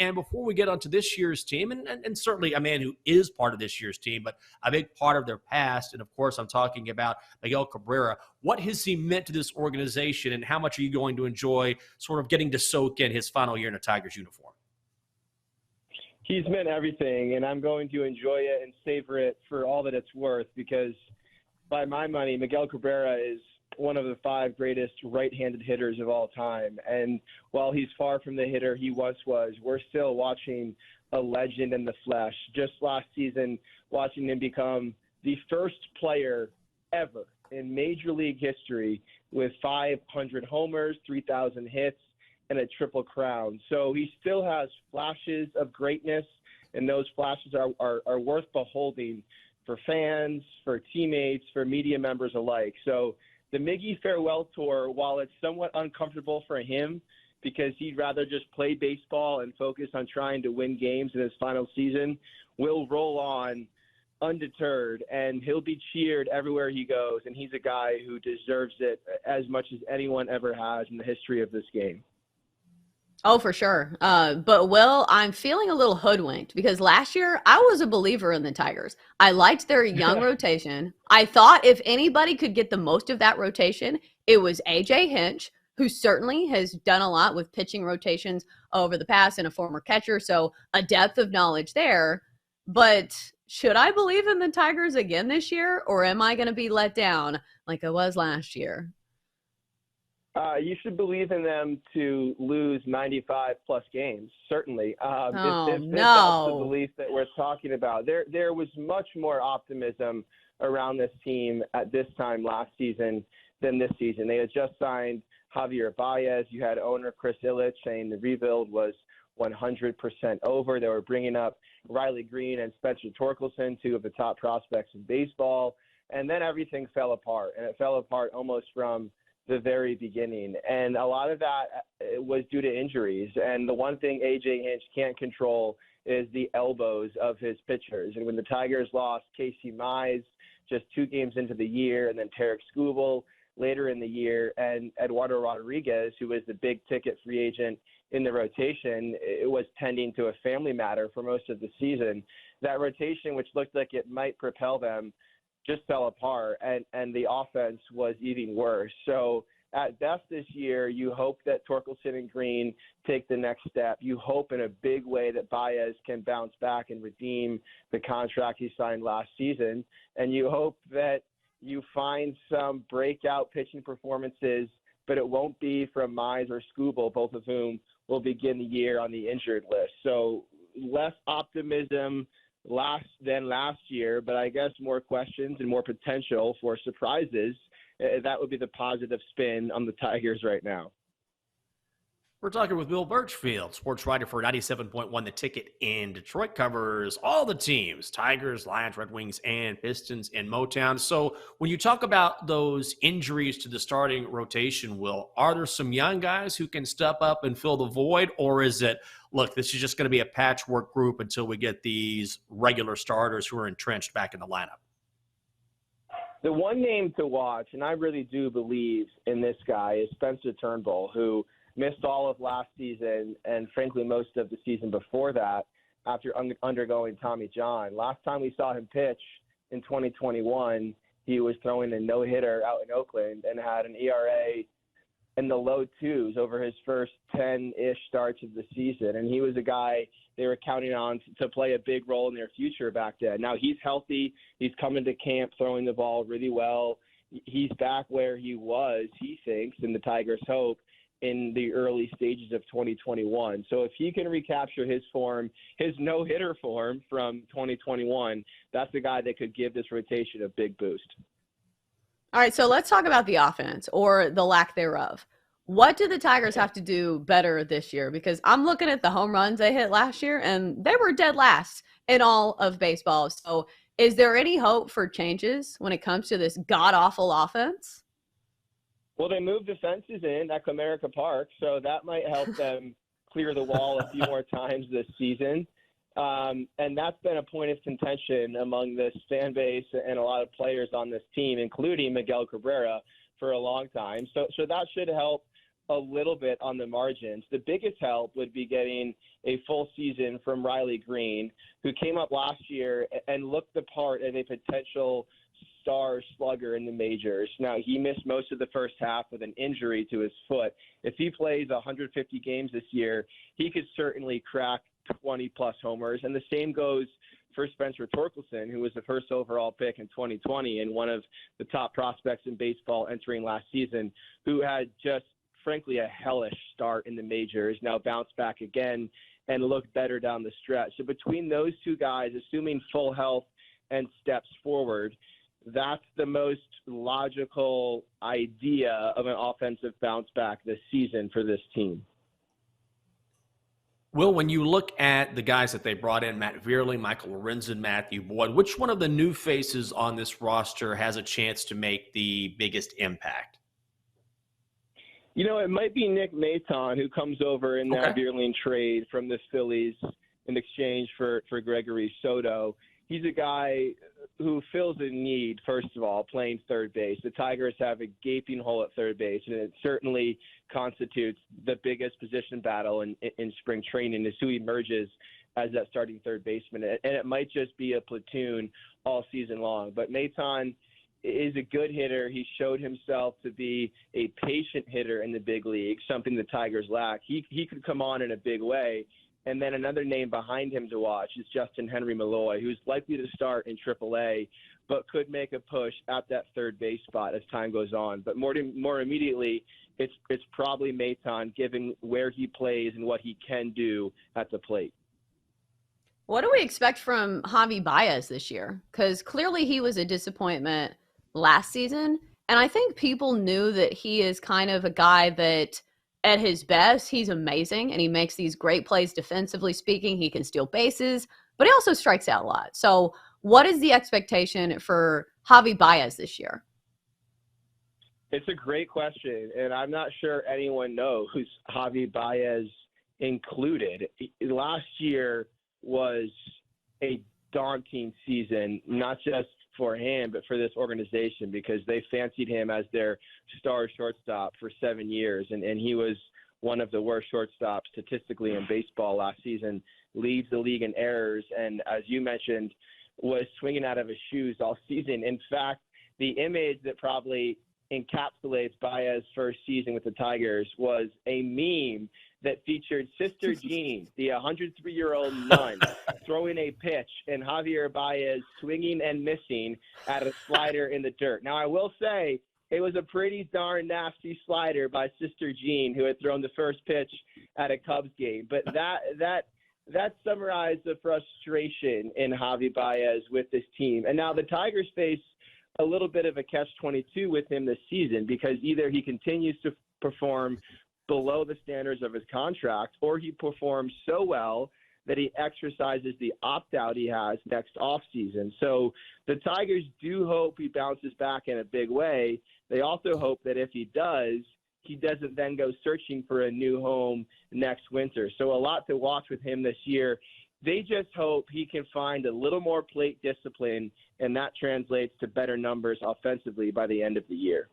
And before we get onto this year's team, and certainly a man who is part of this year's team, but a big part of their past, and of course I'm talking about Miguel Cabrera, what has he meant to this organization, and how much are you going to enjoy sort of getting to soak in his final year in a Tigers uniform? He's meant everything, and I'm going to enjoy it and savor it for all that it's worth, because by my money, Miguel Cabrera is one of the 5 greatest right-handed hitters of all time. And while he's far from the hitter he once was, we're still watching a legend in the flesh. Just last season, watching him become the first player ever in Major League history with 500 homers, 3,000 hits, and a triple crown. So he still has flashes of greatness, and those flashes are worth beholding for fans, for teammates, for media members alike. So the Miggy farewell tour, while it's somewhat uncomfortable for him because he'd rather just play baseball and focus on trying to win games in his final season, will roll on undeterred, and he'll be cheered everywhere he goes, and he's a guy who deserves it as much as anyone ever has in the history of this game. Oh, for sure. But Will, I'm feeling a little hoodwinked because last year I was a believer in the Tigers. I liked their young rotation. I thought if anybody could get the most of that rotation, it was AJ Hinch, who certainly has done a lot with pitching rotations over the past and a former catcher. So a depth of knowledge there. But should I believe in the Tigers again this year, or am I going to be let down like I was last year? You should believe in them to lose 95-plus games, certainly. If that's the belief that we're talking about. There was much more optimism around this team at this time last season than this season. They had just signed Javier Baez. You had owner Chris Ilitch saying the rebuild was 100% over. They were bringing up Riley Green and Spencer Torkelson, 2 of the top prospects in baseball. And then everything fell apart, and it fell apart almost from the very beginning. And a lot of that was due to injuries. And the one thing AJ Hinch can't control is the elbows of his pitchers. And when the Tigers lost Casey Mize just 2 games into the year, and then Tarek Skubal later in the year, and Eduardo Rodriguez, who was the big ticket free agent in the rotation, it was tending to a family matter for most of the season. That rotation, which looked like it might propel them, just fell apart, and the offense was even worse. So at best this year, you hope that Torkelson and Green take the next step. You hope in a big way that Baez can bounce back and redeem the contract he signed last season. And you hope that you find some breakout pitching performances, but it won't be from Mize or Skubal, both of whom will begin the year on the injured list. So less optimism than last year, but I guess more questions and more potential for surprises. That would be the positive spin on the Tigers right now. We're talking with Bill Burchfield, sports writer for 97.1 The Ticket in Detroit, covers all the teams, Tigers, Lions, Red Wings, and Pistons in Motown. So when you talk about those injuries to the starting rotation, Will, are there some young guys who can step up and fill the void, or is it, look, this is just going to be a patchwork group until we get these regular starters who are entrenched back in the lineup? The one name to watch, and I really do believe in this guy, is Spencer Turnbull, who missed all of last season and, frankly, most of the season before that after undergoing Tommy John. Last time we saw him pitch in 2021, he was throwing a no-hitter out in Oakland and had an ERA in the low 2s over his first 10-ish starts of the season. And he was a guy they were counting on to play a big role in their future back then. Now he's healthy. He's coming to camp throwing the ball really well. He's back where he was, he thinks, and the Tigers hope, in the early stages of 2021. So if he can recapture his form, his no-hitter form from 2021, that's the guy that could give this rotation a big boost. All right, so let's talk about the offense, or the lack thereof. What do the Tigers have to do better this year? Because I'm looking at the home runs they hit last year, and they were dead last in all of baseball. So is there any hope for changes when it comes to this god-awful offense? Well, they moved the fences in at Comerica Park, so that might help them clear the wall a few more times this season. And that's been a point of contention among this fan base and a lot of players on this team, including Miguel Cabrera, for a long time. So that should help. a little bit on the margins. The biggest help would be getting a full season from Riley Green, who came up last year and looked the part of a potential star slugger in the majors. Now, he missed most of the first half with an injury to his foot. If he plays 150 games this year, he could certainly crack 20-plus homers. And the same goes for Spencer Torkelson, who was the first overall pick in 2020 and one of the top prospects in baseball entering last season, who had just, frankly, a hellish start in the majors, now bounced back again and looked better down the stretch. So between those two guys, assuming full health and steps forward, that's the most logical idea of an offensive bounce back this season for this team. Will, when you look at the guys that they brought in, Matt Veerley, Michael Lorenzen, Matthew Boyd, which one of the new faces on this roster has a chance to make the biggest impact? You know, it might be Nick Maton, who comes over in that Veerling trade from the Phillies in exchange for Gregory Soto. He's a guy who fills a need, first of all, playing third base. The Tigers have a gaping hole at third base, and it certainly constitutes the biggest position battle in spring training is who emerges as that starting third baseman. And it might just be a platoon all season long. But Maton is a good hitter. He showed himself to be a patient hitter in the big league, something the Tigers lack. He could come on in a big way. And then another name behind him to watch is Justin Henry Malloy, who's likely to start in AAA, but could make a push at that third base spot as time goes on. But more immediately, it's probably Maton, given where he plays and what he can do at the plate. What do we expect from Javi Baez this year? Because clearly he was a disappointment last season, and I think people knew that he is kind of a guy that – at his best, he's amazing, and he makes these great plays defensively speaking. He can steal bases, but he also strikes out a lot. So what is the expectation for Javi Baez this year? It's a great question, and I'm not sure anyone knows Javi Baez included. Last year was a daunting season, not just for him, but for this organization, because they fancied him as their star shortstop for 7 years. And he was one of the worst shortstops statistically in baseball last season, leads the league in errors. And as you mentioned, was swinging out of his shoes all season. In fact, the image that probably encapsulates Baez's first season with the Tigers was a meme that featured Sister Jean, the 103-year-old nun, throwing a pitch, and Javier Baez swinging and missing at a slider in the dirt. Now, I will say it was a pretty darn nasty slider by Sister Jean, who had thrown the first pitch at a Cubs game. But that summarized the frustration in Javi Baez with this team. And now the Tigers face a little bit of a catch-22 with him this season, because either he continues to perform below the standards of his contract, or he performs so well that he exercises the opt-out he has next offseason. So the Tigers do hope he bounces back in a big way. They also hope that if he does, he doesn't then go searching for a new home next winter. So a lot to watch with him this year. They just hope he can find a little more plate discipline, and that translates to better numbers offensively by the end of the year.